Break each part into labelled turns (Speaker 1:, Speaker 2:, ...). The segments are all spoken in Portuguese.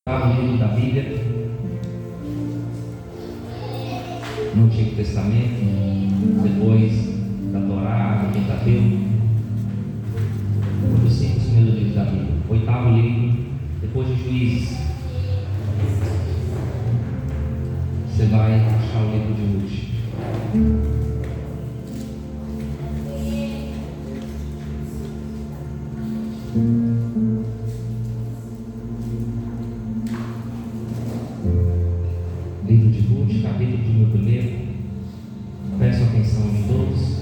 Speaker 1: No livro da Bíblia, no Antigo Testamento, depois da Torá, do Pentateuco, um dos 5 primeiros livros da Bíblia. Oitavo livro, depois de Juízes, você vai achar o livro de Ruth. Livro de Ruth, capítulo de 1. Peço a atenção de todos.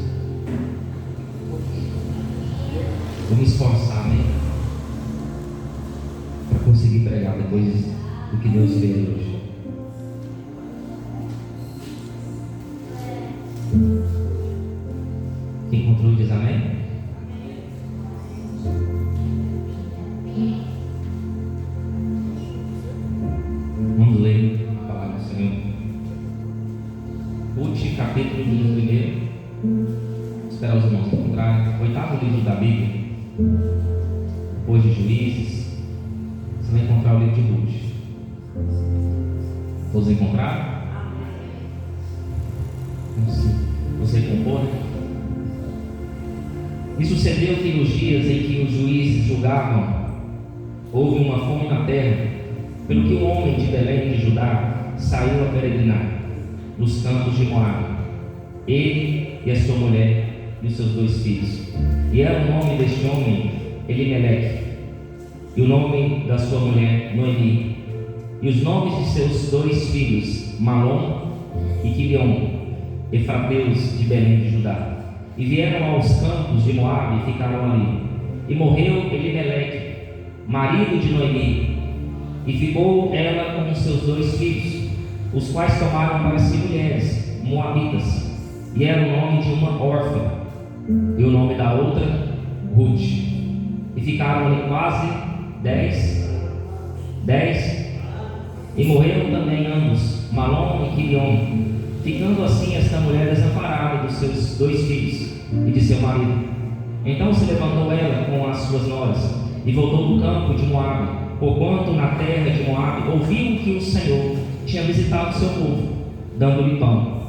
Speaker 1: Vou me esforçar, amém? Para conseguir pregar depois do que Deus fez hoje. Quem encontrou diz amém? Vamos ler a palavra do Senhor. Ruth, capítulo de 1. Espero os irmãos encontrarem. Oitavo livro da Bíblia. Depois de Juízes, você vai encontrar o livro de Ruth. Todos encontraram? Você compõe? E sucedeu que nos dias em que os juízes julgavam, houve uma fome na terra, pelo que o homem de Belém de Judá saiu a peregrinar nos campos de Moabe, ele e a sua mulher e os seus 2 filhos. E era o nome deste homem Elimeleque, e o nome da sua mulher Noemi, e os nomes de seus 2 filhos Malom e Quilion, efrateus de Belém de Judá. E vieram aos campos de Moabe e ficaram ali. E morreu Elimeleque, marido de Noemi, e ficou ela com os seus 2 filhos, os quais tomaram para si mulheres moabitas, e era o nome de uma órfã, e o nome da outra Ruth. E ficaram ali quase 10, e morreram também ambos, Malom e Quilion, ficando assim esta mulher desamparada dos seus 2 filhos e de seu marido. Então se levantou ela com as suas noras e voltou do campo de Moabe, porquanto na terra de Moabe ouviu que o Senhor tinha visitado o seu povo, dando-lhe pão,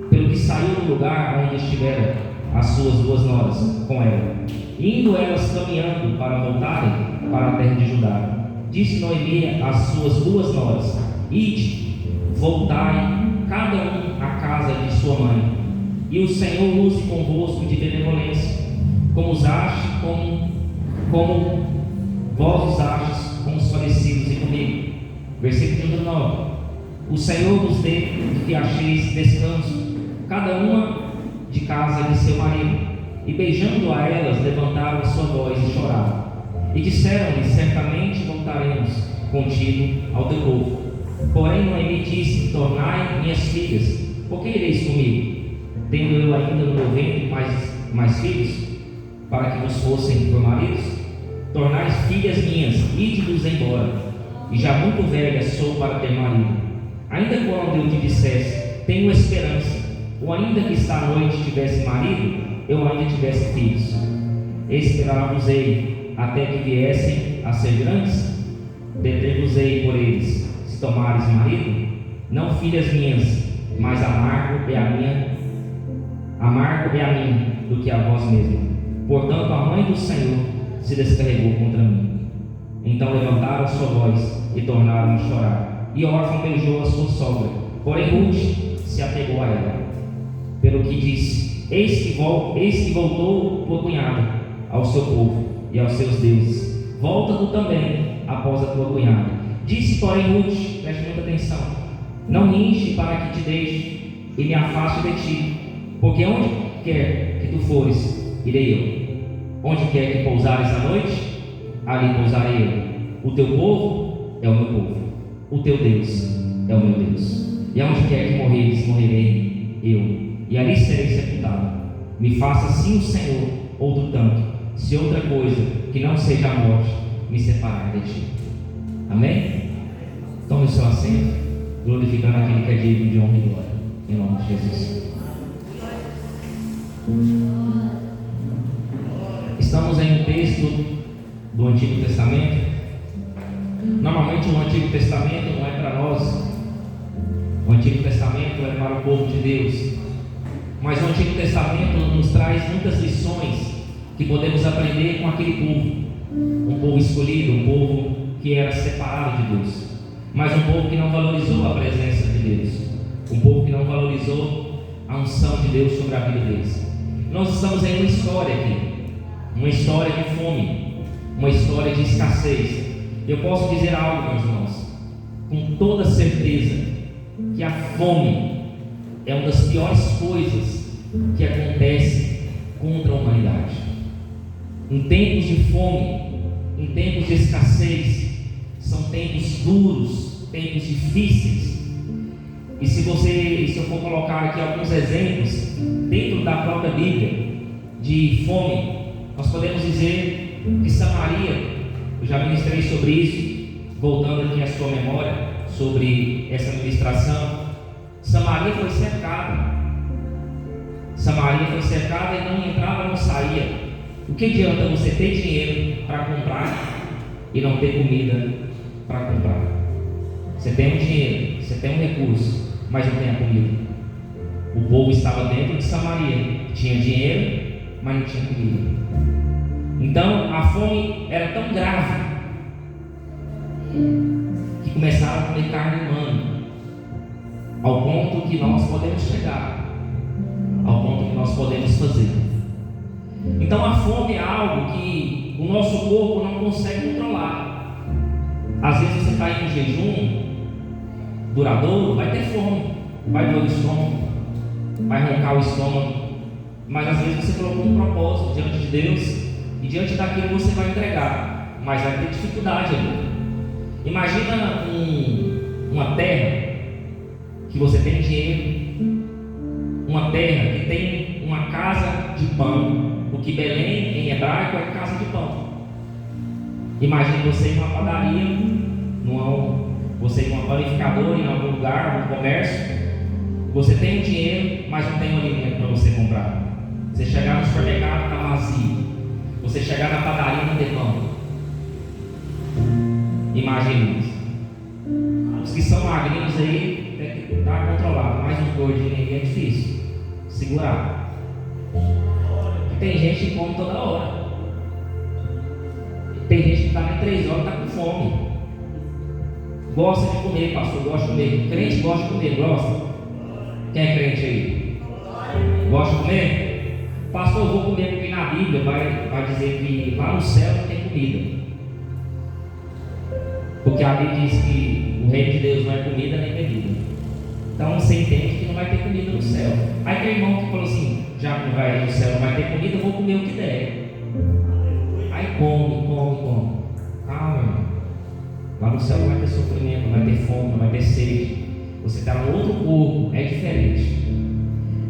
Speaker 1: pelo que saiu do lugar onde estiveram as suas 2 noras com ela. Indo elas caminhando para voltarem para a terra de Judá, disse Noemi às suas 2 noras: Ide, voltai cada um à casa de sua mãe, e o Senhor use convosco de benevolência, como vós usastes com os falecidos e comigo. Versículo 9: O Senhor vos dê que acheis descanso, cada uma de casa de seu marido. E beijando a elas, levantaram a sua voz e choraram. E disseram-lhe: Certamente voltaremos contigo ao teu povo. Porém Noemi disse: Tornai minhas filhas, porque ireis comigo? Tendo eu ainda no meu ventre mais filhos, para que vos fossem por maridos? Tornai filhas minhas, ide-vos embora, e já muito velha sou para ter marido. Ainda quando eu te dissesse: Tenho esperança, ou ainda que esta noite tivesse marido, eu ainda tivesse filhos. Esperar-vos-ei até que viessem a ser grandes? Deter-vos-ei por eles, se tomares marido? Não filhas minhas, mas amargo é a mim do que a vós mesmo. Portanto a mãe do Senhor se descarregou contra mim. Então levantaram a sua voz e tornaram a chorar. E órfã beijou a sua sogra, porém Ruth se apegou a ela, pelo que disse: Eis que voltou tua cunhada ao seu povo e aos seus deuses. Volta tu também após a tua cunhada. Disse, porém, Ruth, preste muita atenção: Não me enche para que te deixe e me afaste de ti, porque onde quer que tu fores, irei eu. Onde quer que pousares à noite, ali pousarei eu. O teu povo é o meu povo, o teu Deus é o meu Deus. E aonde quer que morreres, morrerei eu, e ali serei sepultado. Me faça assim o Senhor outro tanto, se outra coisa que não seja a morte me separar de ti. Amém? Tome o seu assento, glorificando aquele que é digno de honra e glória, em nome de Jesus. Estamos em um texto do Antigo Testamento Normalmente o Antigo Testamento não é para nós. O Antigo Testamento é para o povo de Deus. Mas o Antigo Testamento nos traz muitas lições que podemos aprender com aquele povo. Um povo escolhido, um povo que era separado de Deus, mas um povo que não valorizou a presença de Deus, um povo que não valorizou a unção de Deus sobre a vida deles. Nós estamos em uma história aqui, uma história de fome, uma história de escassez. Eu posso dizer algo, meus irmãos, com toda certeza, que a fome é uma das piores coisas que acontece contra a humanidade. Em tempos de fome, em tempos de escassez, são tempos duros, tempos difíceis. E se eu for colocar aqui alguns exemplos dentro da própria Bíblia de fome, nós podemos dizer que Samaria, eu já ministrei sobre isso, voltando aqui à sua memória sobre essa ministração. Samaria foi cercada. Samaria foi cercada e não entrava, não saía. O que adianta você ter dinheiro para comprar e não ter comida para comprar? Você tem um dinheiro, você tem um recurso, mas não tem a comida. O povo estava dentro de Samaria, tinha dinheiro, mas não tinha comida. Então a fome era tão grave que começaram a comer carne humana, ao ponto que nós podemos chegar, ao ponto que nós podemos fazer. Então a fome é algo que o nosso corpo não consegue controlar. Às vezes você está em um jejum duradouro, vai ter fome, vai doer o estômago, vai roncar o estômago, mas às vezes você colocou um propósito diante de Deus e diante daquilo você vai entregar, mas vai ter dificuldade ali. Imagina uma terra que você tem dinheiro, uma terra que tem uma casa de pão. O que Belém em hebraico é casa de pão. Imagine você em uma padaria, você em uma panificadora, em algum lugar, algum comércio. Você tem o dinheiro, mas não tem o alimento para você comprar. Você chegar no supermercado, está vazio. Você chegar na padaria, não tem pão. Imagine isso. Os que são magrinhos aí, tem que estar controlado, mas os gordinhos aí é difícil segurar. Tem gente que come toda hora. Tem gente que está em 3 horas e está com fome. Gosta de comer, pastor, gosta de comer. Crente gosta de comer, gosta? Quem é crente aí? Gosta de comer? Pastor, eu vou comer porque na Bíblia vai dizer que lá no céu não tem comida. Porque a Bíblia diz que o reino de Deus não é comida nem bebida. Então você entende que não vai ter comida no céu. Aí tem irmão que falou assim: já que não vai no céu, não vai ter comida, eu vou comer o que der. Aí come. Calma, irmão. Lá no céu não vai ter sofrimento, não vai ter fome, não vai ter sede. Você está no outro corpo, é diferente.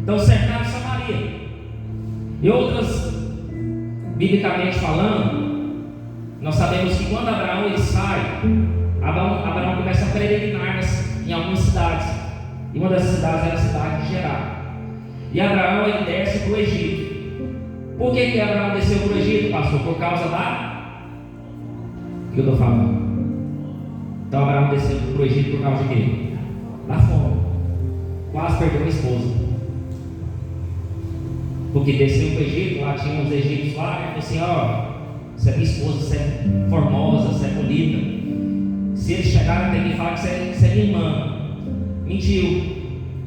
Speaker 1: Então cercaram Samaria. E outras, biblicamente falando, nós sabemos que quando Abraão ele sai, Abraão começa a peregrinar em algumas cidades. E uma dessas cidades era a cidade de Gerar. E Abraão ele desce para o Egito. Por que Abraão desceu para o Egito, pastor? Por causa da... O que eu estou falando? Então Abraão desceu para o Egito por causa de quê? Da fome. Quase perdeu a esposa. Porque desceu para o Egito, lá tinha uns egípcios lá, e falou assim: ó, você é minha esposa, você é formosa, você é bonita. Se eles chegarem até mim e falar que você é minha irmã, mentiu.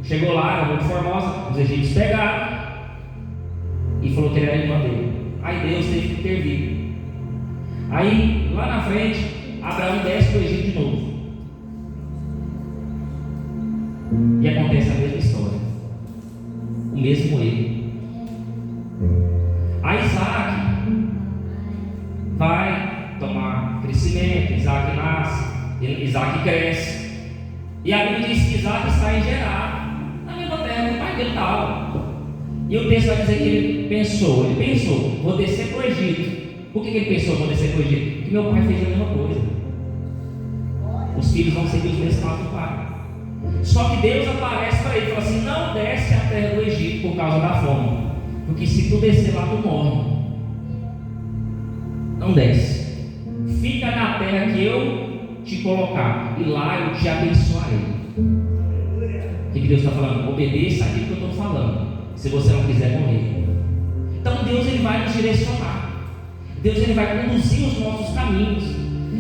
Speaker 1: Chegou lá, era muito formosa, os egípcios pegaram e falou que ele era irmã dele. Aí Deus teve que intervir. Aí, lá na frente, Abraão desce para o Egito de novo. E acontece a mesma história, o mesmo erro. Aí Isaac vai tomar crescimento, Isaac nasce, Isaac cresce. E a Bíblia diz que Isaac está em Gerar, na mesma terra que o pai dele estava. E o texto vai dizer que ele pensou, vou descer para o Egito. Por que ele pensou, vou descer para o Egito? Porque meu pai fez a mesma coisa. Os filhos vão seguir os mesmos passos do pai. Só que Deus aparece para ele e fala assim: não desce a terra do Egito por causa da fome, porque se tu descer lá, tu morre. Não desce. Fica na terra que eu te colocar, e lá eu te abençoarei. O que Deus está falando? Obedeça aquilo que eu estou falando, se você não quiser morrer. Então Deus ele vai nos direcionar, Deus ele vai conduzir os nossos caminhos.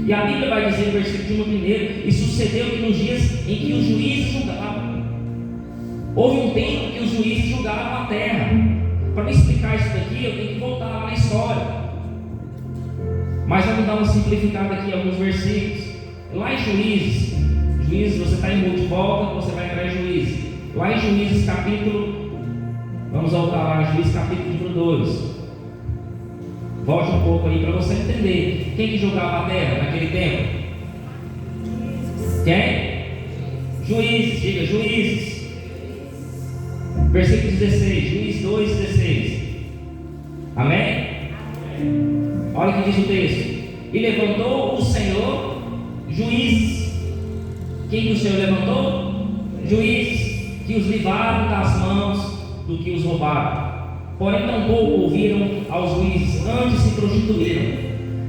Speaker 1: E a Bíblia vai dizer no versículo 1: e sucedeu que nos dias em que os juízes julgavam, houve um tempo que os juízes julgavam a terra. Para me explicar isso daqui, eu tenho que voltar lá na história, mas vamos dar uma simplificada aqui em alguns versículos. Lá em Juízes, você está em Ruth, volta, você vai entrar em Juízes. Lá em Juízes capítulo, vamos voltar lá em Juízes capítulo 2. Volte um pouco aí para você entender quem que julgava a terra naquele tempo. Quem? Juízes, diga Juízes. Versículo 16, Juízes 2:16. Amém? Olha o que diz o texto: e levantou o Senhor juízes. Quem que o Senhor levantou? Juízes, que os livraram das mãos do que os roubaram. Porém tampouco ouviram aos juízes, antes se prostituíram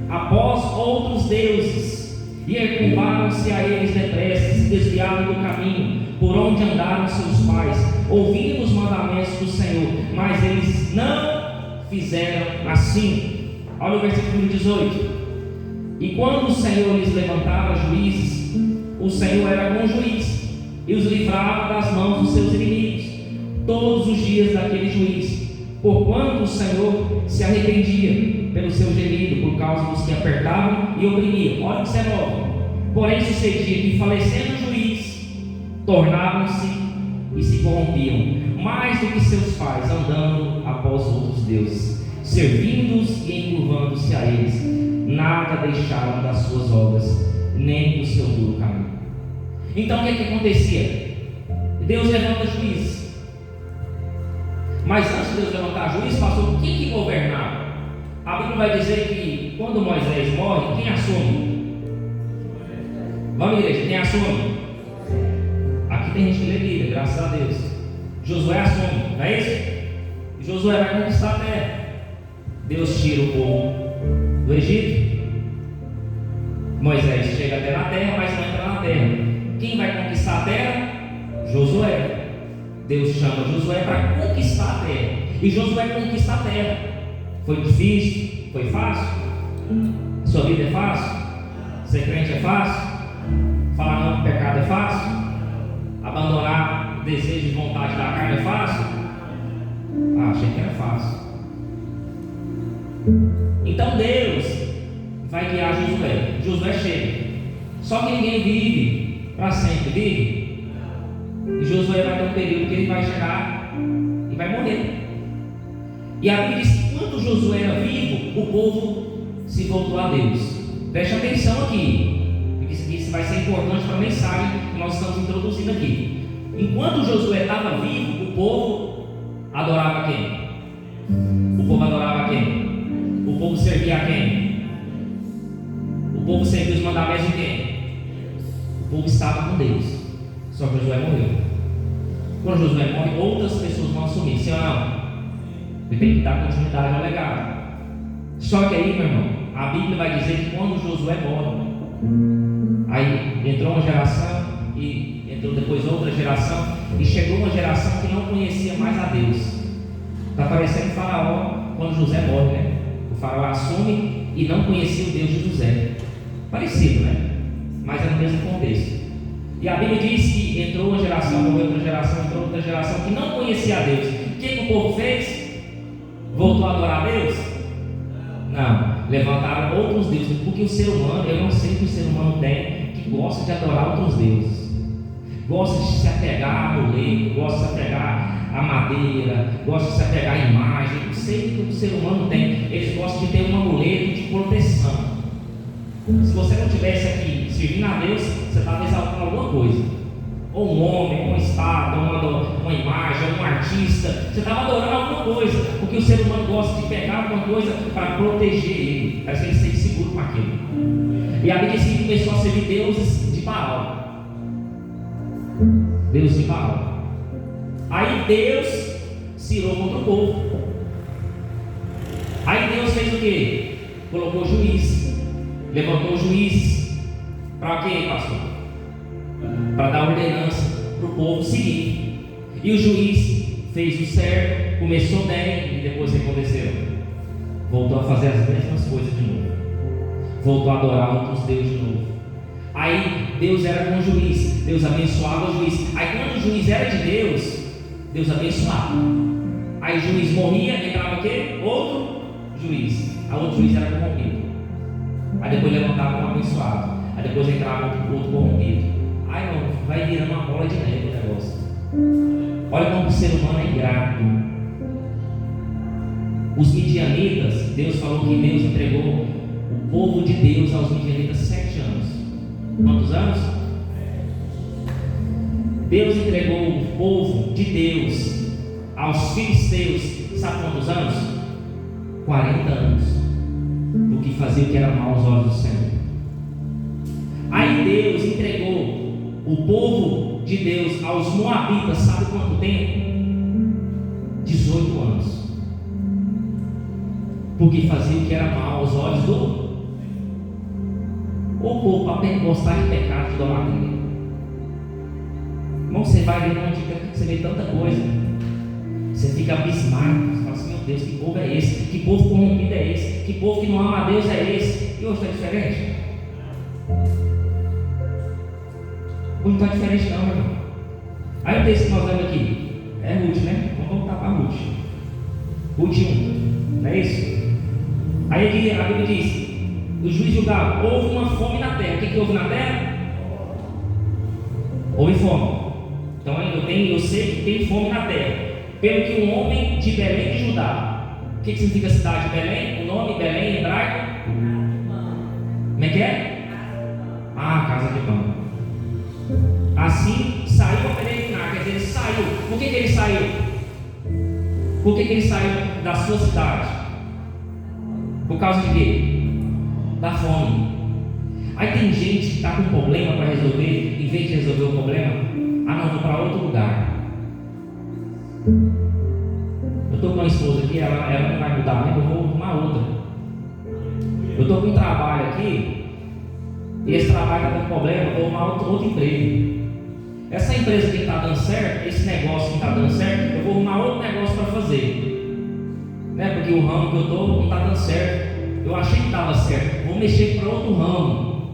Speaker 1: após outros deuses, e curvaram-se a eles depressa, se desviaram do caminho por onde andaram seus pais, ouviram os mandamentos do Senhor, mas eles não fizeram assim. Olha o versículo 18: e quando o Senhor lhes levantava juízes, o Senhor era bom juiz, e os livrava das mãos dos seus inimigos, todos os dias daquele juiz, porquanto o Senhor se arrependia pelo seu gemido, por causa dos que apertavam e oprimiam. Olha o 19: porém sucedia que, falecendo o juiz, tornavam-se e se corrompiam, mais do que seus pais, andando após outros deuses, servindo-os e encurvando-se a eles, nada deixaram das suas obras, nem do seu duro caminho. Então o que acontecia? Deus levanta juízes, mas antes de Deus levantar juízes, passou quem que governava? A Bíblia vai dizer que quando Moisés morre, quem assume? Vamos, igreja, quem assume? Aqui tem gente que lê Bíblia, graças a Deus. Josué assume, não é isso? E Josué vai conquistar a terra. Deus tira o povo do Egito, Moisés chega até na terra, mas não entra na terra. Quem vai conquistar a terra? Josué. Deus chama Josué para conquistar a terra, e Josué conquista a terra. Foi difícil? Foi fácil? Sua vida é fácil? Ser crente é fácil? Falar não que pecado é fácil? Abandonar desejo e vontade da carne é fácil? Achei que era fácil. Então Deus vai guiar Josué. Josué chega. Só que ninguém vive para sempre, vive? E Josué vai ter um período que ele vai chegar e vai morrer. E a Bíblia diz que quando Josué era vivo, o povo se voltou a Deus. Preste atenção aqui, porque isso vai ser importante para a mensagem que nós estamos introduzindo aqui. Enquanto Josué estava vivo, o povo adorava quem? O povo adorava quem? O povo servia a quem? O povo servia os mandamentos de quem? O povo estava com Deus. Só que Josué morreu. Quando Josué morre, outras pessoas vão assumir, sim ou não? Ele tem que dar continuidade ao legado. Só que aí, meu irmão, a Bíblia vai dizer que quando Josué morre, aí entrou uma geração e entrou depois outra geração, e chegou uma geração que não conhecia mais a Deus. Está parecendo Faraó quando José morre, né? O Faraó assume e não conhecia o Deus de José. Parecido, né? Mas é no mesmo contexto. E a Bíblia diz que entrou uma geração, morreu outra geração, entrou outra geração que não conhecia a Deus. O que o povo fez? Voltou a adorar a Deus? Não, levantaram outros deuses. Porque o ser humano, eu não sei o que o ser humano tem, que gosta de adorar outros deuses. Gosta de se apegar a amuleto, gosta de se apegar a madeira, gosta de se apegar a imagem. Eu não sei o que o ser humano tem. Eles gostam de ter um amuleto de proteção. Se você não estivesse aqui servindo a Deus, você estava exaltando alguma coisa. Ou um homem, ou um estado, ou uma imagem, ou um artista. Você estava adorando alguma coisa. Porque o ser humano gosta de pegar alguma coisa para proteger ele. Parece que ele se sente seguro com aquilo. E a Bíblia diz que começou a servir deuses de Baal. Deus de Baal. Aí Deus se irou contra o povo. Aí Deus fez o quê? Colocou juízes. Levantou juízes. Para quê, pastor? Para dar ordenança para o povo seguir. E o juiz fez o certo, começou bem e depois o que aconteceu? Voltou a fazer as mesmas coisas de novo. Voltou a adorar outros deuses de novo. Aí Deus era com o juiz, Deus abençoava o juiz. Aí quando o juiz era de Deus, Deus abençoava. Aí o juiz morria, entrava o quê? Outro juiz. Aí outro juiz era corrompido. Aí depois levantava um abençoado. Aí depois entrava outro corrompido. Aí não, vai virando uma bola de neve o negócio. Olha como o ser humano é ingrato. Os midianitas, Deus falou que Deus entregou o povo de Deus aos midianitas 7 anos. Quantos anos? Deus entregou o povo de Deus aos filisteus, sabe quantos anos? 40 anos. Porque fazia o que era mal aos olhos do Senhor. Aí Deus entregou o povo de Deus aos moabitas, sabe quanto tempo? 18 anos. Porque fazia o que era mal aos olhos do o povo para gostar de pecado de idolatria. Irmão, você vai ver onde você vê tanta coisa, você fica abismado. Você fala assim: meu Deus, que povo é esse? Que povo corrompido é esse? Que povo que não ama a Deus é esse? E hoje está diferente? Hoje não está diferente não, meu irmão. Aí o texto que nós vemos aqui é Ruth, né? Vamos voltar para Ruth. Ruth 1, não é isso? Aí aqui a Bíblia diz: o juiz julgava, houve uma fome na terra. O que houve na terra? Houve fome. Então eu sei que tem fome na terra. Pelo que um homem de Belém de Judá. O que significa a cidade de Belém? O nome Belém em hebraico? Como é que é? Ah, casa de pão. Assim saiu a peregrinar. Quer dizer, ele saiu. Por que ele saiu? Por que ele saiu da sua cidade? Por causa de quê? Da fome. Aí tem gente que está com um problema para resolver, em vez de resolver o problema, não, vou para outro lugar. Eu estou com uma esposa aqui, ela não vai mudar mesmo, eu vou arrumar outra. Eu estou com um trabalho aqui, e esse trabalho está com problema, eu vou arrumar outro emprego. Essa empresa que está dando certo, esse negócio que está dando certo, eu vou arrumar outro negócio para fazer. Né? Porque o ramo que eu estou não está dando certo. Eu achei que estava certo, vou mexer para outro ramo.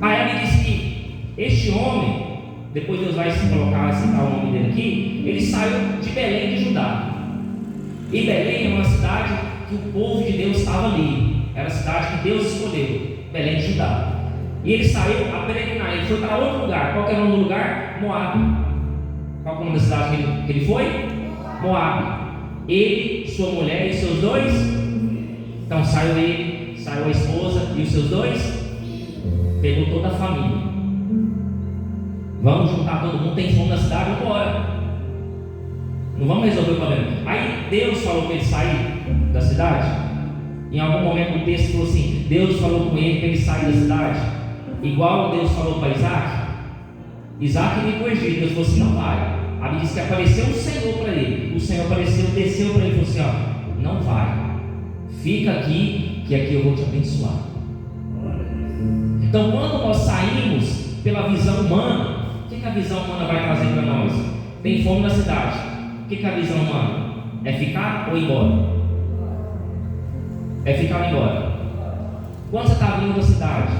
Speaker 1: Aí ela me disse que este homem, depois Deus vai se colocar, citar o nome dele aqui, ele saiu de Belém de Judá. E Belém é uma cidade que o povo de Deus estava ali. Era a cidade que Deus escolheu, Belém de Judá. E ele saiu a peregrinar, ele foi para outro lugar. Qual que era o nome do lugar? Moabe. Qual que é o nome da cidade que ele foi? Moabe. Ele, sua mulher e seus dois. Então saiu ele, saiu a esposa e os seus dois. Pegou toda a família. Vamos juntar todo mundo, tem fome na cidade, vamos embora. Não vamos resolver o problema. Aí Deus falou para ele sair da cidade. Em algum momento o texto falou assim: Deus falou com ele para ele sair da cidade, igual Deus falou para Isaac. Isaac veio para o Egito. Deus falou assim: não vai. A Bíblia diz que apareceu o Senhor para ele. O Senhor apareceu, desceu para ele e falou assim: ó, não vai, fica aqui, que aqui eu vou te abençoar. Então quando nós saímos pela visão humana, o que a visão humana vai trazer para nós? Tem fome na cidade. O que a visão humana? É ficar ou ir embora? É ficar ou ir embora. Quando você está vindo da cidade,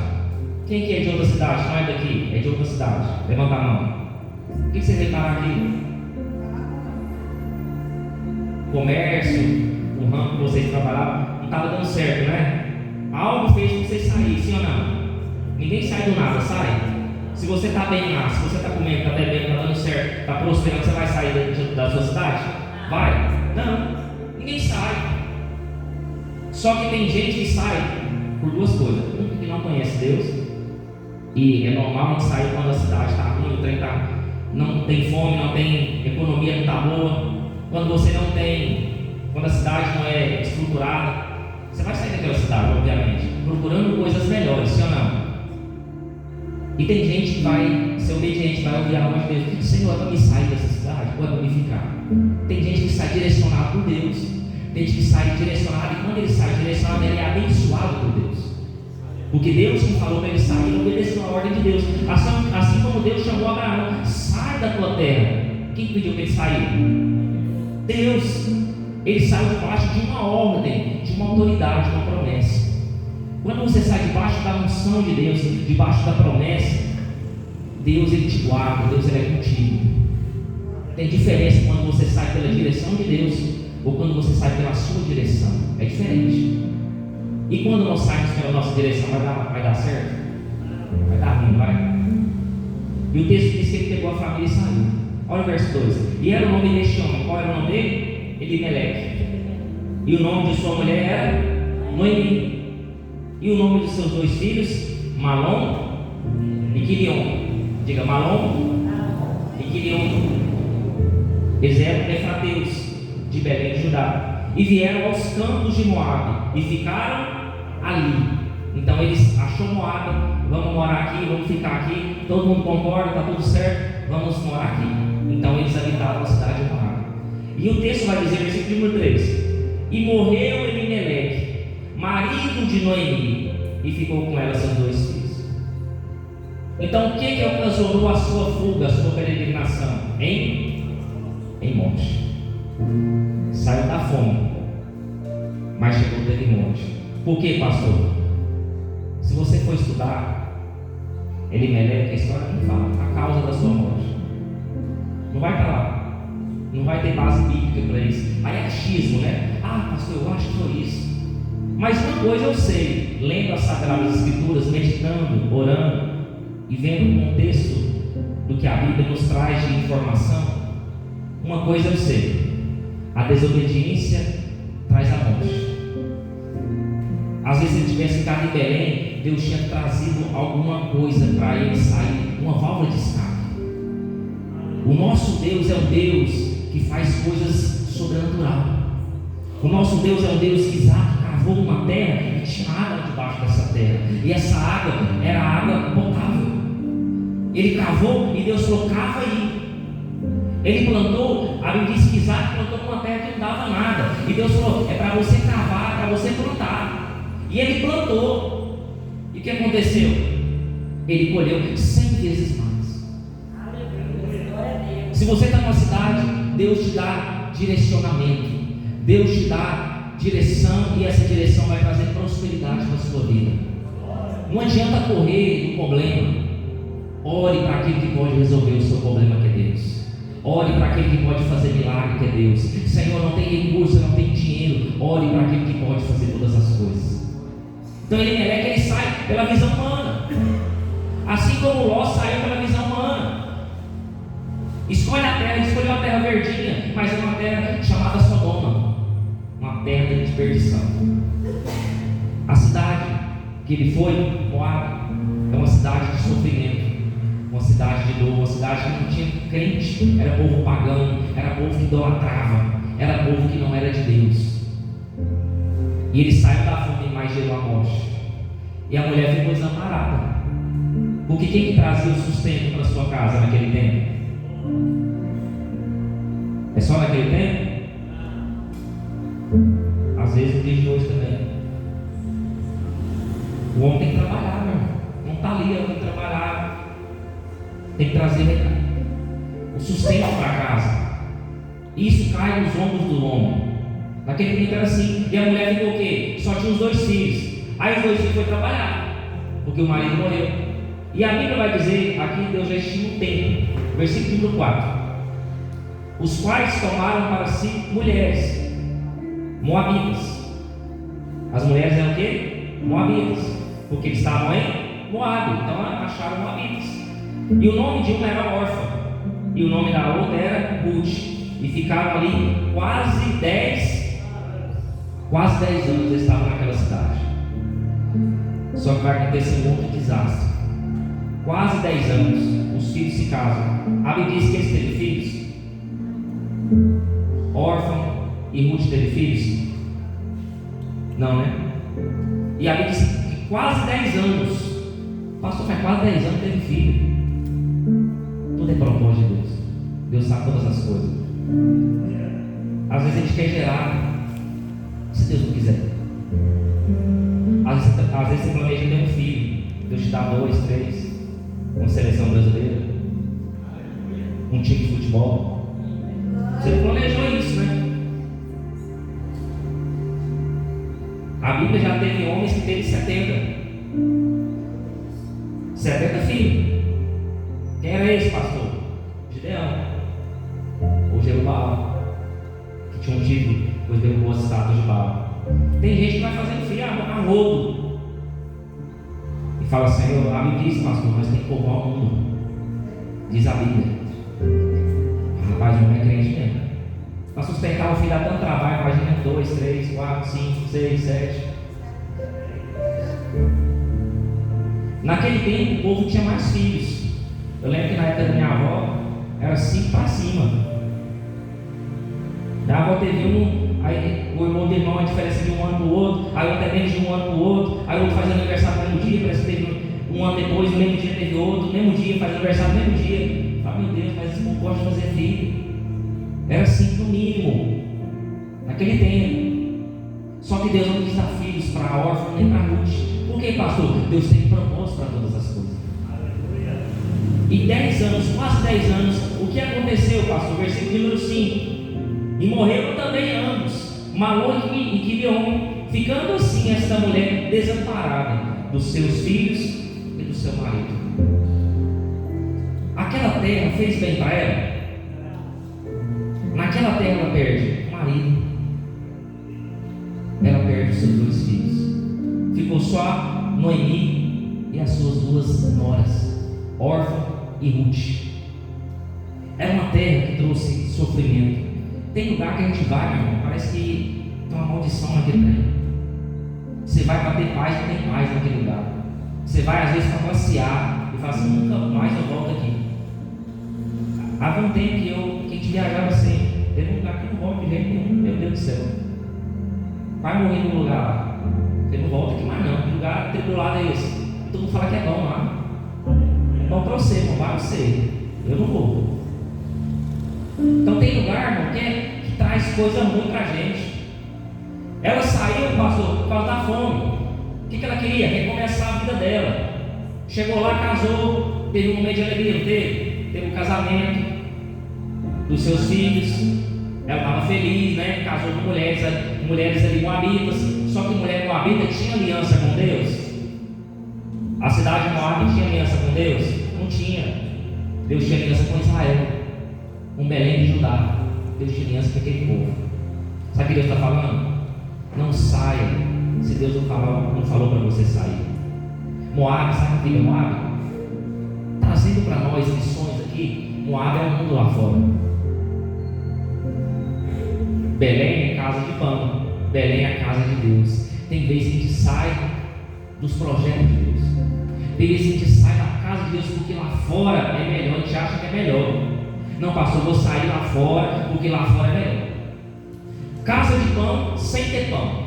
Speaker 1: quem que é de outra cidade? Não é daqui, é de outra cidade. Levanta a mão. O que você veio parar aqui? Comércio, o ramo que vocês trabalhavam, não estava dando certo, né? Algo fez com vocês saírem, sim ou não? Ninguém sai do nada, sai. Se você está bem lá, se você está comendo, está bebendo, está dando certo, está prosperando, você vai sair da sua cidade? Vai? Não, ninguém sai. Só que tem gente que sai por duas coisas: um, que não conhece Deus, e é normal a gente sair quando a cidade está ruim, o trem não tem fome, não tem economia, não está boa. Quando você não tem, quando a cidade não é estruturada, você vai sair daquela cidade, obviamente, procurando coisas melhores, sim ou não? E tem gente que vai ser obediente, vai ouvir a voz de Deus: Senhor, é para me sair dessa cidade ou é para me ficar? Tem gente que sai direcionado por Deus, tem gente que sai direcionado, e quando ele sai direcionado, ele é abençoado por Deus. Porque Deus que falou para ele sair, ele obedeceu a ordem de Deus. Assim como Deus chamou Abraão: sai da tua terra. Quem pediu para ele sair? Deus. Ele saiu debaixo de uma ordem, de uma autoridade, de uma promessa. Quando você sai debaixo da unção de Deus, debaixo da promessa, Deus ele te guarda, Deus ele é contigo. Tem diferença quando você sai pela direção de Deus ou quando você sai pela sua direção. É diferente. E quando nós saímos pela nossa direção, vai dar certo? Vai dar ruim, vai? E o texto diz que ele pegou a família e saiu. Olha o verso 2. E era o nome deste homem. Qual era o nome dele? Elimeleque. E o nome de sua mulher era Noemi. E o nome de seus 2 filhos? Malom e Quilion. Diga: Malom e Quilion. Eles eram efrateus de Belém de Judá. E vieram aos campos de Moabe e ficaram ali. Então eles achou Moabe: vamos morar aqui, vamos ficar aqui. Todo mundo concorda, está tudo certo, vamos morar aqui. Então eles habitavam a cidade de Moabe. E o texto vai dizer, versículo número 3: e morreu Elimeleque, marido de Noemi, e ficou com ela seus 2 filhos. Então o que ocasionou a sua fuga, a sua peregrinação? Em morte. Saiu da fome, mas chegou teve morte. Por quê, pastor? Se você for estudar Elimeleque, a história não fala a causa da sua morte. Não vai estar lá. Não vai ter base bíblica para isso. Aí é achismo, né? Ah, pastor, eu acho que foi isso. Mas uma coisa eu sei, lendo as Sagradas Escrituras, meditando, orando e vendo o contexto do que a Bíblia nos traz de informação, uma coisa eu sei: a desobediência traz a morte. Às vezes, se ele tivesse ficado em Belém, Deus tinha trazido alguma coisa para ele sair, uma válvula de escape. O nosso Deus é um Deus que faz coisas sobrenaturais. O nosso Deus é um Deus que Isaac cavou uma terra e tinha água debaixo dessa terra. E essa água era água potável. Ele cavou e Deus falou: cava aí. Ele plantou, a Bíblia diz que Isaac plantou uma terra que não dava nada. E Deus falou: é para você cavar, é para você plantar. E ele plantou. E o que aconteceu? Ele colheu 100 vezes mais. Se você está numa cidade, Deus te dá direcionamento, Deus te dá direção, e essa direção vai trazer prosperidade na sua vida. Não adianta correr do problema. Ore para aquele que pode resolver o seu problema, que é Deus. Ore para aquele que pode fazer milagre, que é Deus. Senhor, não tem recurso, não tem dinheiro. Ore para aquele que pode fazer todas as coisas. Então ele sai pela visão humana, assim como Ló saiu pela visão humana. Escolhe a terra, ele escolheu a terra verdinha, mas é uma terra chamada Sodoma, uma terra de desperdição. A cidade que ele foi, Moabe, é uma cidade de sofrimento, uma cidade de dor, uma cidade que não tinha crente, era povo pagão, era povo que idolatrava, era povo que não era de Deus. E ele saiu da fome, mas gerou a morte. E a mulher ficou desamparada, porque quem que trazia o sustento para sua casa naquele tempo? É só naquele tempo? Às vezes no dia de hoje também. O homem tem que trabalhar, meu irmão. Não está ali, ele tem que trabalhar. Tem que trazer o sustento para casa. Isso cai nos ombros do homem. Naquele tempo era assim. E a mulher ficou o quê? Só tinha os 2 filhos. Aí os 2 filhos foram trabalhar, porque o marido morreu. E a Bíblia vai dizer, aqui Deus já estima o tempo. Versículo número 4: os quais tomaram para si mulheres moabitas. As mulheres eram o quê? Moabitas, porque eles estavam em Moabe, então acharam moabitas. E o nome de uma era Orfa, e o nome da outra era Ruth. E ficaram ali quase 10 anos. Eles estavam naquela cidade. Só que vai acontecer um outro desastre. Quase 10 anos, os filhos se casam. A Bíblia diz que eles teve filhos. Órfão e Ruth teve filhos? Não, né? E a Bíblia diz que quase 10 anos. Pastor, faz quase 10 anos teve filho. Tudo é propósito de Deus. Deus sabe todas as coisas. Às vezes a gente quer gerar, se Deus não quiser. Às vezes você planeja ter um filho, Deus te dá 2, 3, uma seleção brasileira, um time de futebol. Você planejou isso, né? A Bíblia já teve homens que teve 70 filhos. Quem era esse pastor? Gideão ou Jerubaal, que tinha um título, pois derrubou as estátuas de Baal. Tem gente que vai fazendo filho a rodo e fala: Senhor, a Bíblia diz, pastor, mas tem que povoar o mundo. Diz a Bíblia. Rapaz, não é crente mesmo. Para sustentar o filho dá tanto trabalho, imagina 2, 3, 4, 5, 6, 7. Naquele tempo o povo tinha mais filhos. Eu lembro que na época da minha avó era 5 para cima. Minha avó teve um, aí o irmão do irmão, a diferença de um ano para o outro, aí outro é menos de um ano para o outro, aí outro faz aniversário no mesmo dia, parece que teve um ano depois, no mesmo dia teve outro, no mesmo dia, faz aniversário no mesmo dia. Fala, meu Deus, mas esse povo gosta de fazer filho. Era 5 no mínimo, naquele tempo. Só que Deus não quis dar filhos para órfão nem para Ruth. Por que, pastor? Deus tem propósito para todas as coisas. E 10 anos, quase 10 anos, o que aconteceu, pastor? Versículo número 5. E morreram também ambos, Malom e Quibeon, ficando assim esta mulher desamparada dos seus filhos e do seu marido. Aquela terra fez bem para ela? Naquela terra ela perde o marido, ela perde os seus 2 filhos, ficou só Noemi e as suas 2 noras, Orfa e Ruth. Era uma terra que trouxe sofrimento. Tem lugar que a gente vai, meu irmão, parece que tem uma maldição naquele trem. Você vai para ter paz, não tem paz naquele lugar. Você vai às vezes para passear e fala assim: nunca mais eu volto aqui. Há um tempo que a gente viajava assim, teve um lugar que não volta de jeito nenhum. Meu Deus do céu, vai morrer num lugar lá, você não volta aqui mais não. Que lugar tribulado é esse? Todo mundo fala que é bom lá. É bom para você, irmão, vai você. Eu não vou. Então tem lugar, irmão, que traz coisa ruim para a gente. Ela saiu, pastor, por causa da fome. O que ela queria? Recomeçar a vida dela. Chegou lá, casou, teve um momento de alegria, teve um casamento dos seus filhos. Ela estava feliz, né? Casou com mulheres ali moabitas. Só que mulher moabita tinha aliança com Deus. A cidade de Moab tinha aliança com Deus? Não tinha. Deus tinha aliança com Israel, um Belém de Judá. Deus tinha aliança com aquele povo. Sabe o que Deus está falando? Não saia se Deus não falou para você sair. Moab, sabe o que é Moab? Trazendo para nós lições aqui. Moab é o mundo lá fora. Belém é casa de pão, Belém é a casa de Deus. Tem vezes que a gente sai dos projetos de Deus. Tem vezes que a gente sai da casa de Deus porque lá fora é melhor, a gente acha que é melhor. Não, pastor, eu vou sair lá fora porque lá fora é melhor. Casa de pão sem ter pão.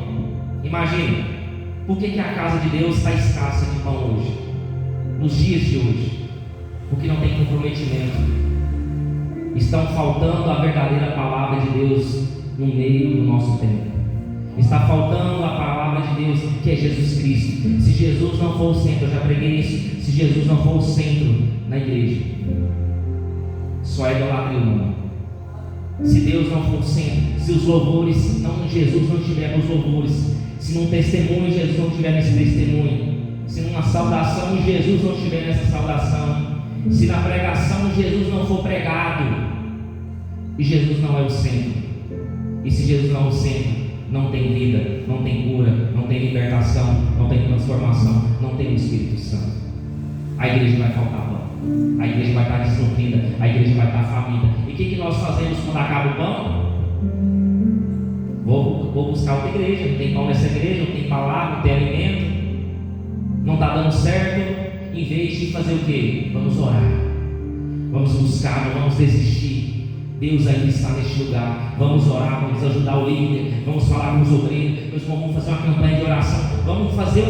Speaker 1: Imagina, por que a casa de Deus está escassa de pão hoje? Nos dias de hoje? Porque não tem comprometimento. Estão faltando a verdadeira palavra de Deus no meio do nosso tempo. Está faltando a palavra de Deus, que é Jesus Cristo. Se Jesus não for o centro, eu já preguei isso. Se Jesus não for o centro na igreja, só é idolatria humana. Se Deus não for o centro, se os louvores, Jesus não estiver nos louvores, se num testemunho Jesus não estiver nesse testemunho, se numa saudação Jesus não estiver nessa saudação, se na pregação Jesus não for pregado, e Jesus não é o centro, e se Jesus não é o centro, não tem vida, não tem cura, não tem libertação, não tem transformação, não tem o Espírito Santo. A igreja vai faltar pão, a igreja vai estar desnutrida, a igreja vai estar faminta. E o que nós fazemos quando acaba o pão? Vou buscar outra igreja. Não tem pão nessa igreja, não tem palavra, não tem alimento, não está dando certo. Em vez de fazer o quê? Vamos orar, vamos buscar, não vamos desistir. Deus ainda está neste lugar. Vamos orar, vamos ajudar o líder, vamos falar com os obreiros, vamos fazer uma campanha de oração, vamos fazer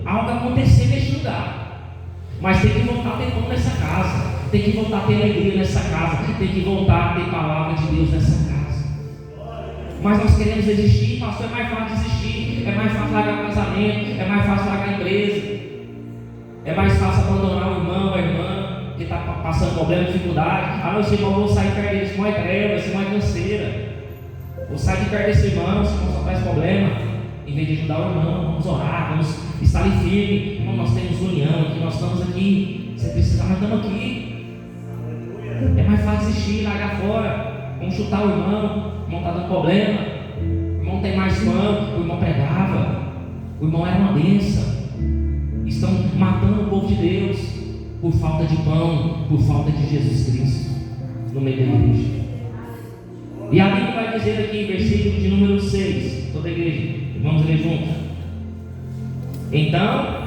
Speaker 1: algo acontecer neste lugar. Mas tem que voltar a ter pão nessa casa, tem que voltar a ter alegria nessa casa, tem que voltar a ter palavra de Deus nessa casa. Mas nós queremos desistir, pastor, é mais fácil desistir. é mais fácil largar o casamento, é mais fácil largar a empresa, é mais fácil abandonar o irmão, a irmã que está passando problema, dificuldade. Ah, não, esse irmão, vou sair perto dele, esse irmão é treva, esse irmão é canseira. Vou sair de perto desse irmão, esse irmão só traz problema. Em vez de ajudar o irmão, vamos orar, vamos estar ali firme. Irmão, nós temos união aqui, nós estamos aqui. Você precisa, nós estamos aqui. É mais fácil desistir, largar fora. Vamos chutar o irmão está dando problema. O irmão tem mais fã, o irmão pregava. O irmão era uma bênção. Estão matando o povo de Deus por falta de pão, por falta de Jesus Cristo no meio da igreja. E a Bíblia vai dizer aqui, versículo de número 6, toda a igreja, vamos ler juntos. Então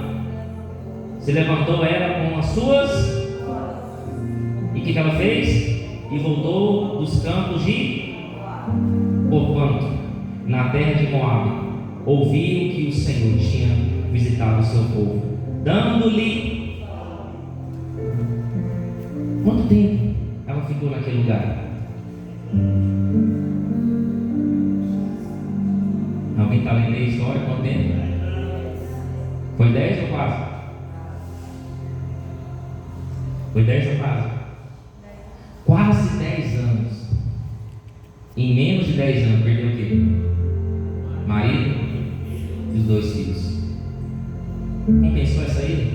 Speaker 1: se levantou ela com as suas, e o que ela fez? E voltou dos campos de, porquanto na terra de Moabe ouviu que o Senhor tinha visitado o seu povo, dando-lhe. Quanto tempo ela ficou naquele lugar? Alguém está lendo a história? Quanto tempo? Foi 10 ou quase? Foi 10 ou quase? Quase 10 anos. Em menos de 10 anos, perdeu o quê? Marido e os 2 filhos. Compensou essa ida?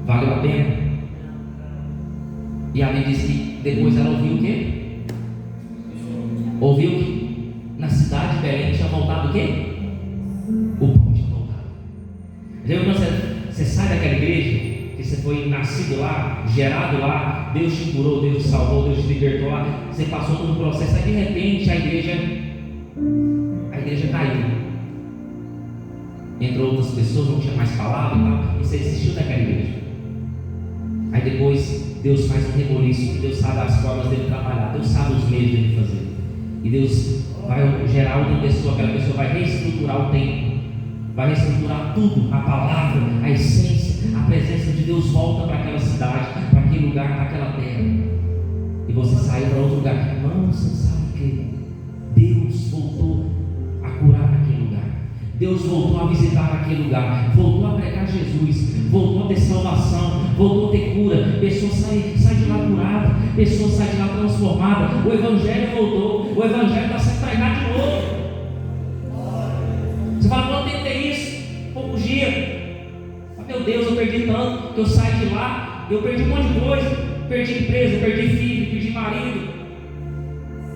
Speaker 1: Valeu a pena? E a Bíblia diz que depois ela ouviu o quê? Ouviu que na cidade de Belém tinha voltado o quê? O pão tinha voltado. Lembra quando você sai daquela igreja, que você foi nascido lá, gerado lá, Deus te curou, Deus te salvou, Deus te libertou lá, você passou por um processo, aí de repente a igreja caiu. Entrou outras pessoas, não tinha mais palavra e tal, e você desistiu daquela igreja. Aí depois Deus faz um reboliço, Deus sabe as formas dele trabalhar, Deus sabe os meios dele fazer. E Deus vai gerar outra pessoa, aquela pessoa vai reestruturar o tempo, vai reestruturar tudo, a palavra, a essência, a presença de Deus volta para aquela cidade, para aquele lugar, para aquela terra. E você sai para outro lugar. Irmão, você sabe o que? Deus voltou a curar naquele lugar. Deus voltou a visitar naquele lugar, voltou a pregar Jesus, voltou a ter salvação, voltou a ter cura. Pessoas saem de lá curada, pessoas saem de lá transformadas. O Evangelho voltou, o Evangelho está sendo pregado de novo. Você fala, quando eu tentei isso, poucos dias, meu Deus, eu perdi tanto, que eu saí de lá, eu perdi um monte de coisa, perdi empresa, perdi filho, perdi marido.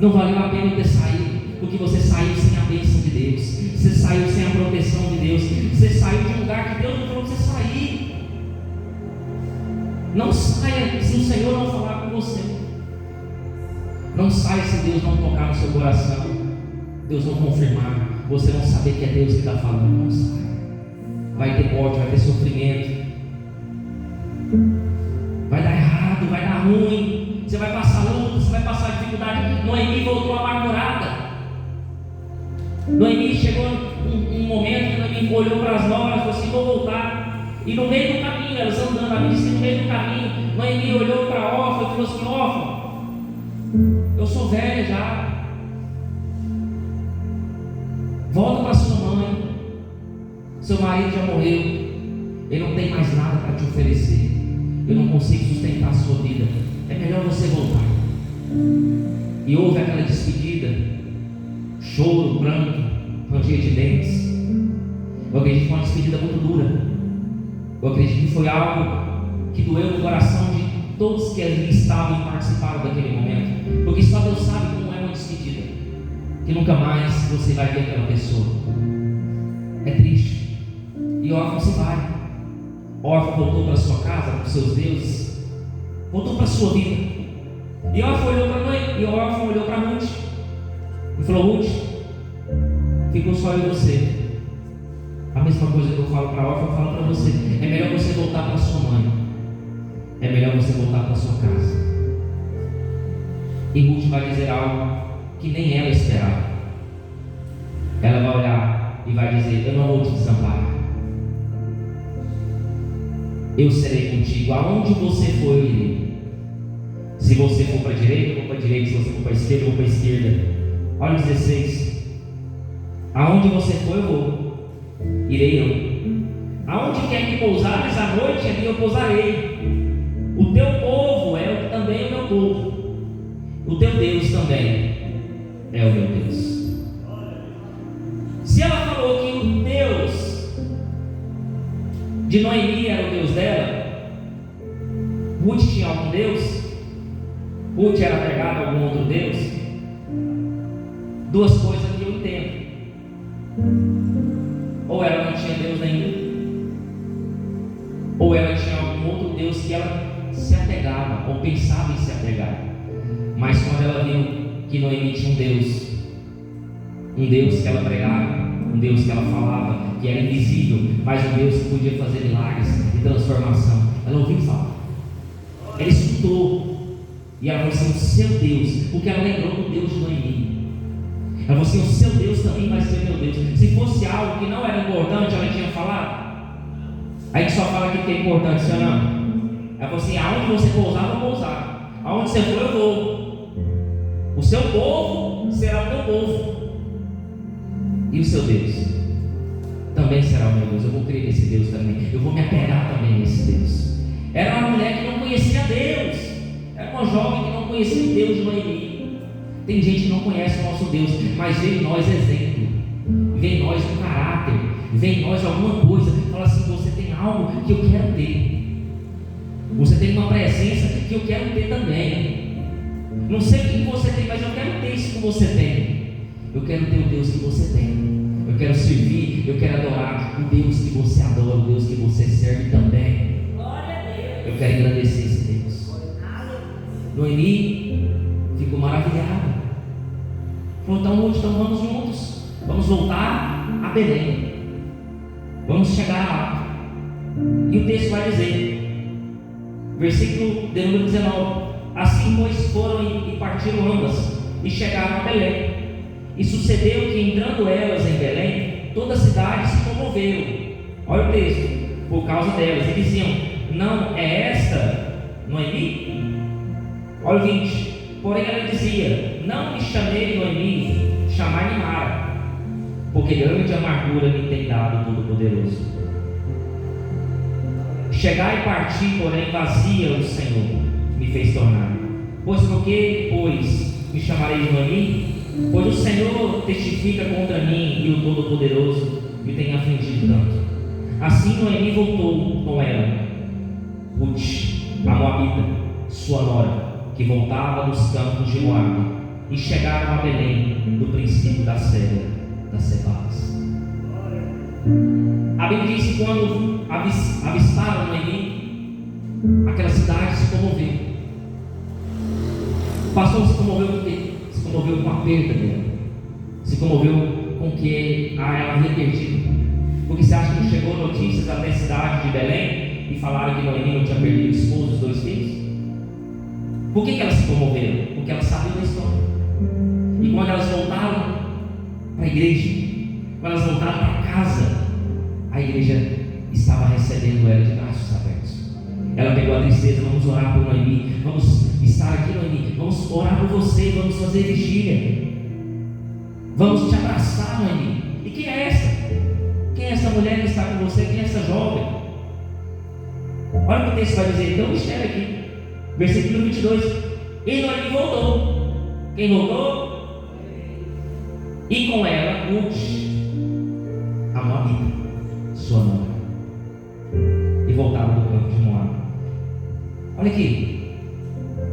Speaker 1: Não valeu a pena eu ter saído, porque você saiu sem a bênção de Deus, você saiu sem a proteção de Deus, você saiu de um lugar que Deus não falou para você sair. Não saia se o Senhor não falar com você. Não saia se Deus não tocar no seu coração, Deus não confirmar, você não saber que é Deus que está falando. Não saia. Vai ter morte, vai ter sofrimento, vai dar errado, vai dar ruim, você vai passar luta, você vai passar dificuldade. Noemi voltou amargurada. Noemi chegou um momento que Noemi olhou para as noras e falou assim: vou voltar. E no meio do caminho, elas andando, a Bíblia diz que no meio do caminho, Noemi olhou para Orfa e falou assim: Orfa, eu sou velha já, volta para sua mãe, seu marido já morreu, ele não tem mais nada para te oferecer, eu não consigo sustentar a sua vida, é melhor você voltar. E houve aquela despedida, choro, pranto, ranger de dentes. Eu acredito que foi uma despedida muito dura. Eu acredito que foi algo que doeu no coração de todos que ali estavam e participaram daquele momento, porque só Deus sabe como é uma despedida, que nunca mais você vai ver aquela pessoa. É triste. E Orfa se vai. Orfa voltou para sua casa, para os seus deuses, voltou para a sua vida. E Orfa olhou para a mãe, e Orfa olhou para Ruth e falou: Ruth, ficou só eu e você. A mesma coisa que eu falo para Orfa, eu falo para você. É melhor você voltar para sua mãe, é melhor você voltar para sua casa. E Ruth vai dizer algo que nem ela esperava. Ela vai olhar e vai dizer: eu não vou te desamparar, eu serei contigo, aonde você for eu irei. Se você for para a direita, eu vou para a direita, se você for para a esquerda, eu vou para a esquerda. Olha o 16: aonde você for eu vou, irei eu. Aonde quer que pousares à noite, ali eu pousarei. O teu povo é também o meu povo. O teu Deus também é o meu Deus. Se ela falou que o Deus de Noemi era o Deus dela, Ruth tinha algum Deus? Ruth era pregada a algum outro Deus? Duas coisas que eu entendo. Ou ela não tinha Deus nenhum, ou ela tinha algum outro Deus que ela se apegava, ou pensava em se apegar. Mas quando ela viu que Noemi tinha um Deus que ela pregava, um Deus que ela falava, que era invisível, mas um Deus que podia fazer milagres e transformação, ela ouviu falar. Ela escutou, e ela falou assim: o seu Deus, porque ela lembrou do Deus de Noemi. Ela falou assim: o seu Deus também vai ser meu Deus. Se fosse algo que não era importante, ela tinha falado. A gente só fala que é importante, se ou não? Ela falou assim: aonde você pousar, eu vou pousar. Aonde você for, eu vou. O seu povo será o meu povo. E o seu Deus também será o meu Deus. Eu vou crer nesse Deus também. Eu vou me apegar também nesse Deus. Era uma mulher que não conhecia Deus. Era uma jovem que não conhecia o Deus de Noemi. Tem gente que não conhece o nosso Deus, mas vê em nós exemplo, vê em nós um caráter, vê em nós alguma coisa. Fala assim: você tem algo que eu quero ter. Você tem uma presença que eu quero ter também. Não sei o que você tem, mas eu quero ter isso que você tem. Eu quero ter o Deus que você tem. Eu quero servir, eu quero adorar o Deus que você adora, o Deus que você serve também. Eu quero agradecer esse Deus. Noemi ficou maravilhada. Falou: então vamos juntos. Vamos voltar a Belém. Vamos chegar lá. E o texto vai dizer, versículo de número 19: assim pois foram e partiram ambas, e chegaram a Belém. E sucedeu que, entrando elas em Belém, toda a cidade se comoveu. Olha o texto, por causa delas. E diziam: não é esta Noemi? Olha o 20. Porém ela dizia: não me chamei Noemi, chamai-me Mara, porque grande amargura me tem dado o Todo-Poderoso. Chegar e partir, porém vazia o Senhor me fez tornar. Pois me chamareis Noemi? Pois o Senhor testifica contra mim, e o Todo-Poderoso me tem afligido tanto. Assim Noemi voltou com ela, Ruth, a Moabita, sua nora, que voltava dos campos de Moabe, e chegaram a Belém, no princípio da cega das cevadas. A Bíblia diz que quando avistaram Noemi, aquela cidade se comoveu. O pastor se comoveu com o quê? Se comoveu com a perda dela, se comoveu com o que ela havia perdido. Porque você acha que não chegou notícias até a cidade de Belém e falaram que Noemi não tinha perdido o esposo e os 2 filhos? Por que elas se comoveram? Porque elas sabiam da história. E quando elas voltaram para a igreja, quando elas voltaram para casa, a igreja estava recebendo ela de braços abertos. Ela pegou a tristeza: vamos orar por Noemi, vamos estar aqui, Noemi, vamos orar por você, vamos fazer vigília, vamos te abraçar, Noemi. E quem é essa? Quem é essa mulher que está com você? Quem é essa jovem? Olha o que o texto vai dizer. Então escreve aqui, versículo 22. E Noemi voltou. Quem voltou? E com ela Ruth, a Moabita, sua nora, e voltaram do campo de Moab. Olha aqui,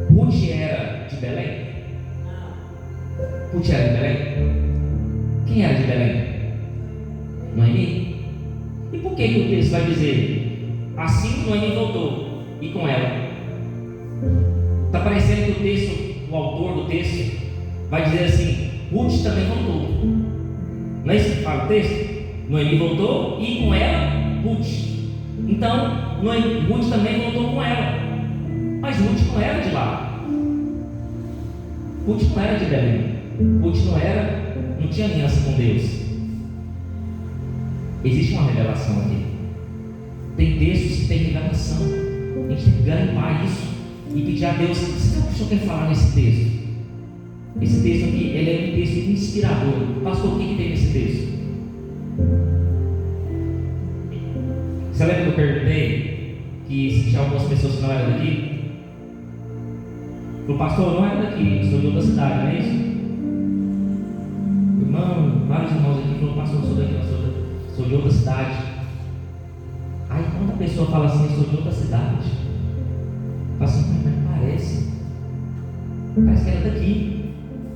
Speaker 1: Ruth era de Belém? Ruth era de Belém? Quem era de Belém? Noemi. E por que o texto vai dizer assim Noemi voltou e com ela? Está parecendo que o texto, o autor do texto, vai dizer assim: Ruth também voltou. Não é isso que fala o texto? Noemi voltou e com ela Ruth. Então Ruth também voltou com ela. Mas Ruth não era de lá. Ruth não era de Belém. Ruth não tinha aliança com Deus. Existe uma revelação aqui. Tem textos que tem revelação. A gente tem que garimpar isso e pedir a Deus: o que o Senhor quer falar nesse texto? Esse texto aqui, ele é um texto inspirador. Pastor, o que tem nesse texto? Você lembra que eu perguntei que tinha algumas pessoas que não eram daqui? O pastor não era daqui, eu sou de outra cidade, não é isso? Irmão, vários irmãos aqui falaram, pastor, eu sou daqui, eu sou de outra cidade. Aí quando a pessoa fala assim, eu sou de outra cidade, fala assim, mas parece que era daqui.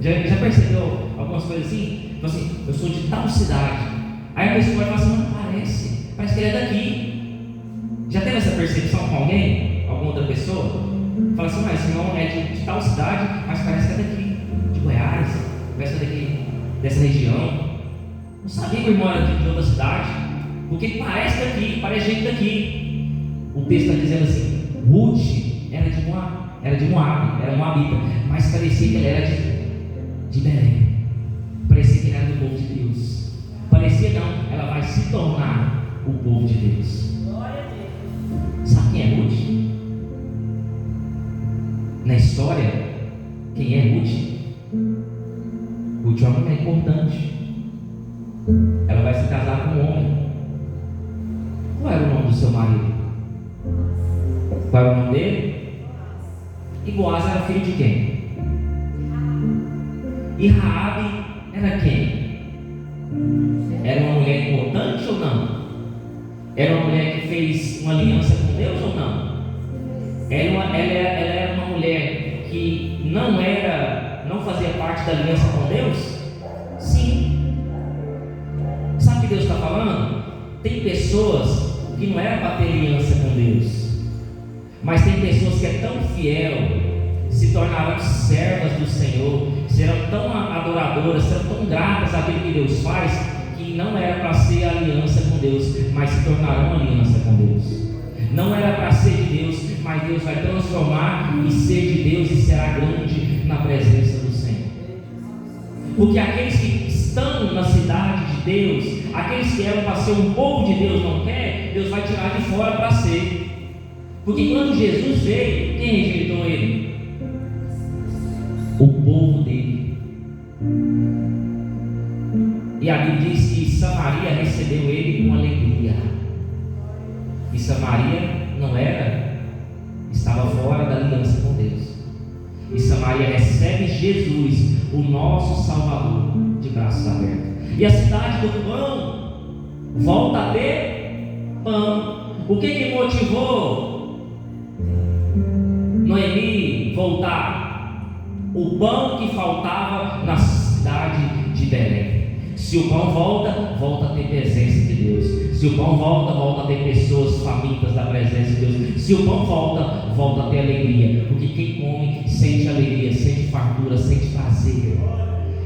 Speaker 1: Já percebeu algumas coisas assim? Fala assim, eu sou de tal cidade. Aí a pessoa vai falar assim, não parece que ele é daqui. Já teve essa percepção com alguém? Alguma outra pessoa? Fala assim, mas esse irmão é de tal cidade, mas parece que é daqui, de Goiás, parece que é daqui, dessa região. Não sabia que o irmão era de outra cidade, porque parece daqui, parece gente daqui. O texto está dizendo assim, Ruth era de Moab, era moabita, mas parecia que ele era de Belém, parecia que ele era do povo de Deus. Parecia não, ela vai se tornar o povo de Deus. Sabe quem é Ruth? Na história, quem é Ruth? Ruth é uma mulher importante. Ela vai se casar com um homem. Qual era o nome do seu marido? Qual era o nome dele? E Boaz era filho de quem? E Raabe era quem? Era uma mulher importante ou não? Era uma mulher que fez uma aliança com Deus ou não? Ela era uma mulher que não fazia parte da aliança com Deus? Sim. Sabe o que Deus está falando? Tem pessoas que não era para ter aliança com Deus, mas tem pessoas que é tão fiel, se tornarão servas do Senhor, serão tão adoradoras, serão tão gratas àquilo que Deus faz, que não era para ser aliança com Deus, mas se tornarão aliança com Deus. Não era para ser de Deus, mas Deus vai transformar e ser de Deus, e será grande na presença do Senhor. Porque aqueles que estão na cidade de Deus, aqueles que eram para ser um povo de Deus, não quer, Deus vai tirar de fora para ser. Porque quando Jesus veio, quem rejeitou ele? O povo dele. E a Bíblia diz que Samaria recebeu ele com alegria. E Samaria estava fora da aliança com Deus. E Samaria recebe Jesus, o nosso Salvador, de braços abertos. E a cidade do pão volta a ter pão. O que motivou Noemi voltar? O pão que faltava na cidade de Belém. Se o pão volta a ter presença de Deus. Se o pão volta a ter pessoas famintas da presença de Deus. Se o pão volta a ter alegria. Porque quem come sente alegria, sente fartura, sente prazer.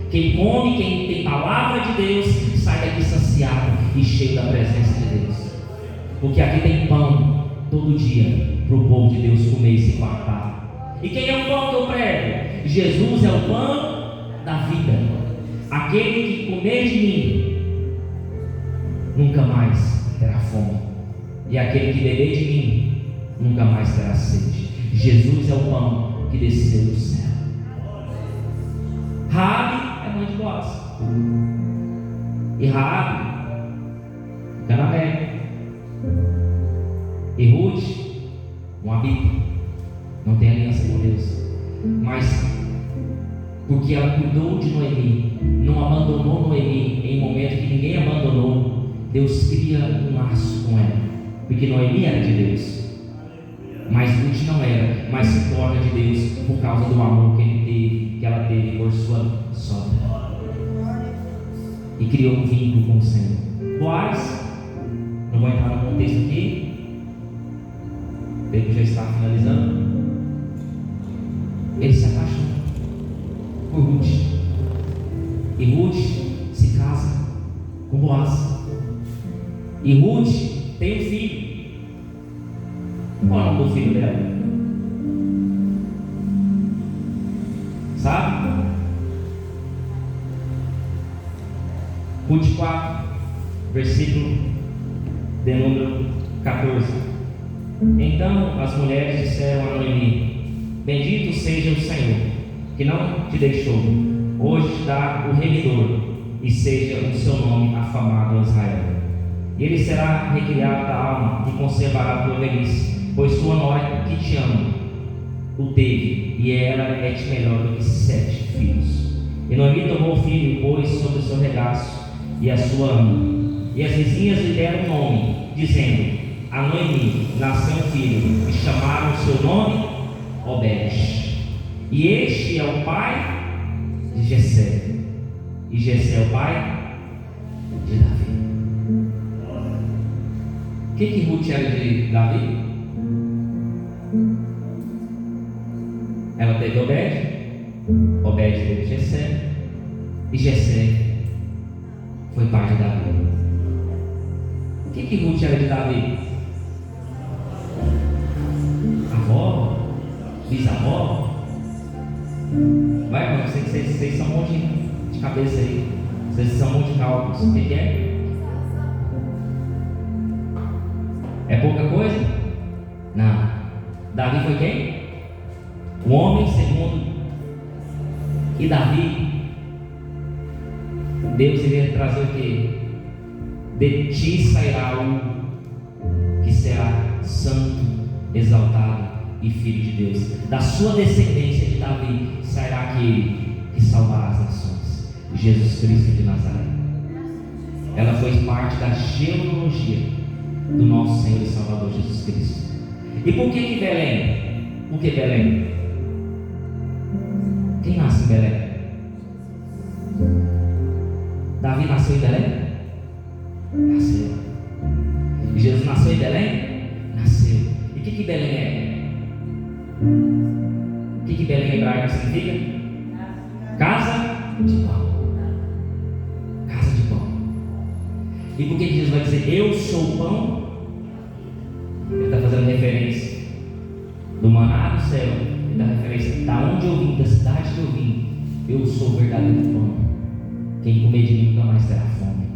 Speaker 1: Quem come, quem tem palavra de Deus, sai daqui saciado e cheio da presença de Deus. Porque aqui tem pão todo dia para o povo de Deus comer e se fartar. E quem é o pão que eu prego? Jesus é o pão da vida. Aquele que comer de mim nunca mais terá fome, e aquele que beber de mim nunca mais terá sede. Jesus é o pão que desceu do céu. Raabe é mãe de Boaz, e Raabe, Canané, e Ruth, Moabita, não tem aliança com Deus, mas porque ela cuidou de Noemi, não abandonou Noemi em momento que ninguém abandonou, Deus cria um laço com ela, porque Noemi era de Deus, mas Ruth não era, mas se torna de Deus por causa do amor que ela teve por sua sogra, e criou um vínculo com o Senhor. Boaz, não vou entrar no contexto aqui, o tempo já está finalizando. Ele se apaixona por Ruth, e Ruth se casa com Boaz, e Ruth tem um filho. Qual é o nome do filho dela? Sabe? Ruth 4, versículo de número 14. Então as mulheres disseram a Noemi: bendito seja o Senhor, que não te deixou, hoje te dá o remidor, e seja o seu nome afamado em Israel. e ele será recriado da alma e conservará a tua velhice, pois tua nora que te ama o teve, e ela é-te melhor do que 7 filhos. E Noemi tomou o filho e pôs sobre o seu regaço e a sua ama. E as vizinhas lhe deram um nome, dizendo: a Noemi nasceu um filho, e chamaram o seu nome Obed. E este é o pai de Jessé, e Jessé é o pai de Davi. O que Ruth era de Davi? Ela teve Obed, Obed teve Jessé, e Jessé foi pai de Davi. O que Ruth era de Davi? Avó? Bisavó? Vai, mano, vocês são um monte de cabeça aí. Vocês são um monte de cálculos. O que é? É pouca coisa? Não. Davi foi quem? O homem segundo. E Davi, Deus iria trazer o quê? De ti sairá um que será santo, exaltado e filho de Deus. Da sua descendência de Davi sairá aquele que salvará as nações, Jesus Cristo de Nazaré. Ela foi parte da genealogia do nosso Senhor e Salvador Jesus Cristo. E por que Belém? Por que Belém? Quem nasce em Belém? Davi nasceu em Belém? Nasceu. E Jesus nasceu em Belém? Nasceu. E o que Belém é? O que Belém em hebraico significa? Casa de pão. Casa de pão. E por que Jesus vai dizer eu sou o pão? Ele está fazendo referência do maná do céu. Ele dá referência da onde eu vim, da cidade que eu vim. Eu sou o verdadeiro pão. Quem comer de mim nunca mais terá fome.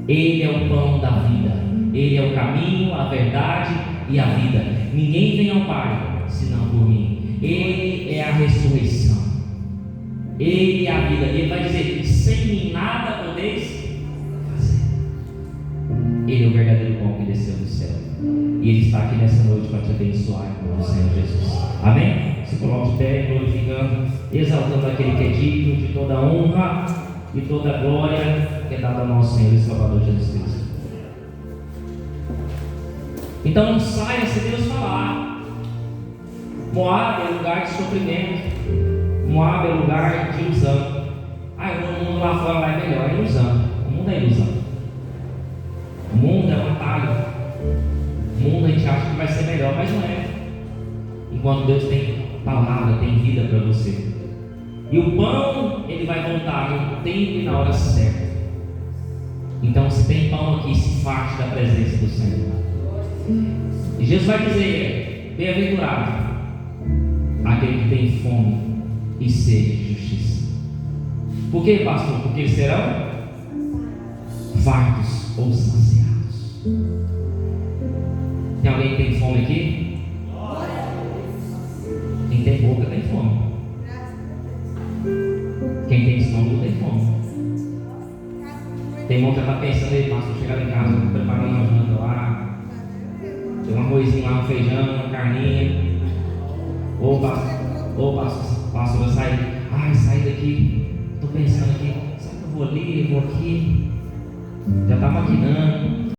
Speaker 1: Ele é o pão da vida. Ele é o caminho, a verdade e a vida. Ninguém vem ao Pai senão por mim. Ele é a ressurreição. Ele é a vida. Ele vai dizer: sem mim nada podeis fazer. Ele é o verdadeiro pão que desceu do céu. E Ele está aqui nessa noite para te abençoar em nome do Senhor Jesus. Amém? Se coloque de pé, glorificando, exaltando aquele que é digno de toda honra e toda glória que é dada ao nosso Senhor e Salvador Jesus Cristo. Então não saia se Deus falar. Moab é lugar de sofrimento. Moab é lugar de ilusão. O mundo lá fora lá é melhor. É ilusão. O mundo é ilusão. O mundo é um atalho. O mundo a gente acha que vai ser melhor, mas não é. Enquanto Deus tem palavra, tem vida para você. E o pão, ele vai voltar no tempo e na hora certa. Então, se tem pão aqui, se farte da presença do Senhor. E Jesus vai dizer: bem-aventurado aquele que tem fome e sede de justiça. Por que, pastor? Porque eles serão fartos ou saciados. Tem alguém que tem fome aqui? Quem tem boca tem fome. Quem tem estômago tem fome. Tem irmão que já está pensando aí, pastor, chegar em casa, preparando uma janta lá, tem um arrozinho lá, um feijão, uma carninha. Ou pastor, sai daqui, estou pensando aqui, será que eu vou ali, eu vou aqui? Já está maquinando.